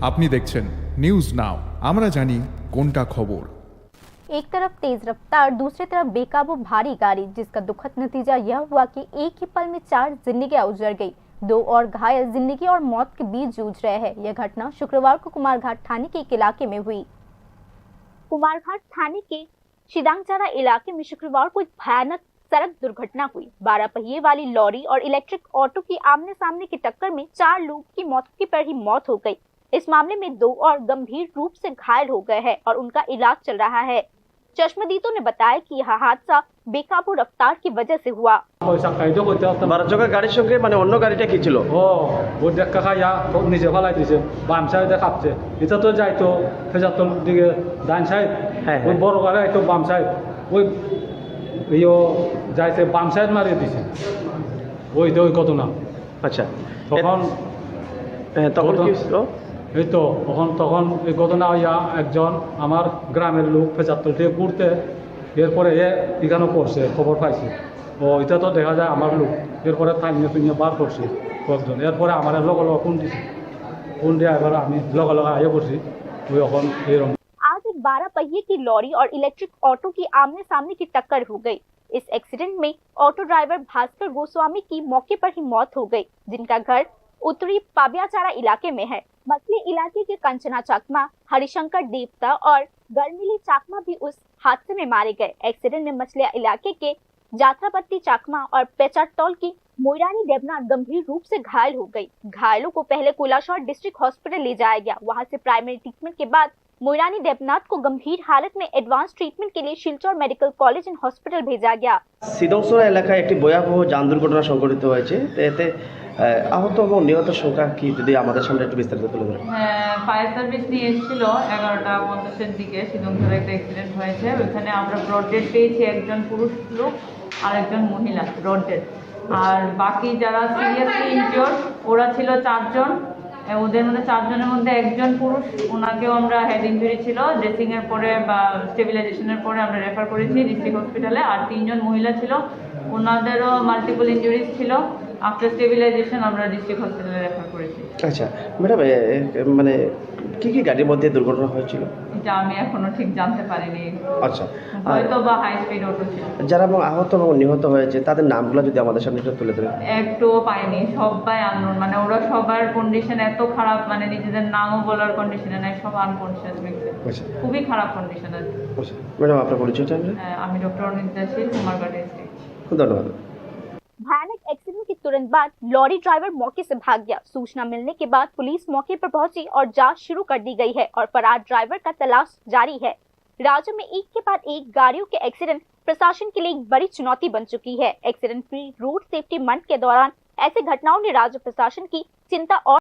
আপনি দেখছেন news now, আমরা জানি কোনটা খবর। एक तरफ तेज रफ्तार, दूसरी तरफ बेकाबू भारी गाड़ी, जिसका दुखद नतीजा यह हुआ कि एक ही पल में 4 जिंदगियां उजड़ गई। 2 और घायल जिंदगी और मौत के बीच जूझ रहे हैं। यह घटना शुक्रवार को कुमारघाट थाने के एक इलाके में हुई। कुमारघाट थाने के शिदांगचारा इलाके में शुक्रवार को एक भयानक सड़क दुर्घटना हुई। 12 पहिए वाली लॉरी और इलेक्ट्रिक ऑटो की आमने सामने की टक्कर में 4 लोगों की मौके पर ही मौत हो गई। इस मामले में 2 और गंभीर रूप से घायल हो गए हैं और उनका इलाज चल रहा है। चश्मदीदों ने बताया कि यह हादसा बेकाबू रफ्तार की वजह से हुआ। 12 চাকা গাড়ির সঙ্গে মানে অন্য গাড়িটা কি ছিল? ও দেখা খাইয়া নিজে ফেলাই দিয়েছে, বাম সাইডে কাঁপছে। এটা তো যাইতো ফেজাতল দিকে ডান সাইড, হ্যাঁ, ওই বড় গাড়ি আইতো বাম সাইড, ওই যাইতে বাম সাইড মারিয়ে দিছে। ওই কত না। আচ্ছা, তখন তখন কি হয়েছিল? এই তো তখন এই ঘটনা হইয়া একজন আমার গ্রামের লোক ফেজাতল থেকে ঘুরতে, এরপরে এখানে পড়ছে, খবর পাইছে। এটা তো দেখা যায় আমার লোক, এরপরে থাইনে তুইনে বার করছি কয়েকজন। এরপরে আমার লগে ফোন দিছে, ফোন দিয়ে এবার আমি লগে আইয়া করছি। ওই এখন এরকম। आज एक 12 पहिए की लॉरी और इलेक्ट्रिक ऑटो की आमने सामने की टक्कर हो गई। इस एक्सीडेंट में ऑटो ड्राइवर भास्कर गोस्वामी की मौके पर ही मौत हो गई, जिनका घर उत्तरी पाबियाचारा इलाके में है। मछली इलाके के कंचना चाकमा, हरिशंकर देवता और गर्मिली चाकमा भी उस हादसे में मारे गए। एक्सीडेंट में मछलिया इलाके के जात्रापट्टी चाकमा और पेचाटोल की मोइरानी देवनाथ गंभीर रूप से घायल हो गई। घायलों को पहले कोलाशौर डिस्ट्रिक्ट हॉस्पिटल ले जाया गया। वहां से प्राइमरी ट्रीटमेंट के बाद मोइरानी देवनाथ को गंभीर हालत में एडवांस ट्रीटमेंट के लिए Silchar medical college and hospital भेजा गया। সিদংসরা এলাকায় একটি ভয়াবহ যান দুর্ঘটনা সংঘটিত হয়েছে। এতে আহত এবং নিহত সংখ্যা কি যদি আমাদের সামনে একটু বিস্তারিত তুলে ধরেন। হ্যাঁ, ফায়ার সার্ভিস নিয়ে এসেছিল 11:50-এর দিকে। সিদংসরে একটা অ্যাক্সিডেন্ট হয়েছে, ওইখানে আমরা ব্রড ডেড পেয়েছি, একজন পুরুষ লোক আর একজন মহিলা ব্রড ডেড। আর বাকি যারা সিরিয়াসলি ইনজিওর্ড ওরা ছিল 4 জন। ওদের মধ্যে 4 জনের মধ্যে একজন পুরুষ, ওনাকেও আমরা হেড ইঞ্জুরি ছিল, ড্রেসিংয়ের পরে বা স্টেবিলাইজেশনের পরে আমরা রেফার করেছি ডিস্ট্রিক্ট হসপিটালে। আর 3 জন মহিলা ছিল, ওনাদেরও মাল্টিপল ইঞ্জুরিজ ছিল। আফটার স্টেবিলাইজেশন আমরা ডিস্ট্রিক্ট হসপিটালে রেফার করেছি। আচ্ছা ম্যাডাম, মানে কি গাড়ির মধ্যে দুর্ঘটনা হয়েছিল? এটা আমি এখনো ঠিক জানতে পারিনি। আচ্ছা, হয়তো বা হাই স্পিড অটো ছিল। যারা আহত এবং নিহত হয়েছে তাদের নামগুলো যদি আমাদের সামনে একটু তুলে ধরেন। একটুও পাইনি, সবাই আননোন। মানে ওরা সবার কন্ডিশন এত খারাপ, মানে নিজেদের নামও বলার কন্ডিশনে নাই, সব আনকনশিয়াস ব্যক্তি। খুবই খারাপ কন্ডিশন আছে। ম্যাডাম আপনার পরিচয়টা? আমি ডক্টর অনিত দাসী, কুমারঘাট ডিস্ট্রিক্ট। ধন্যবাদ। भयानक एक्सीडेंट के तुरंत बाद लॉरी ड्राइवर मौके से भाग गया। सूचना मिलने के बाद पुलिस मौके पर पहुंची और जांच शुरू कर दी गई है और फरार ड्राइवर का तलाश जारी है। राज्य में एक के बाद एक गाड़ियों के एक्सीडेंट प्रशासन के लिए एक बड़ी चुनौती बन चुकी है। Accident free road safety month के दौरान ऐसी घटनाओं ने राज्य प्रशासन की चिंता और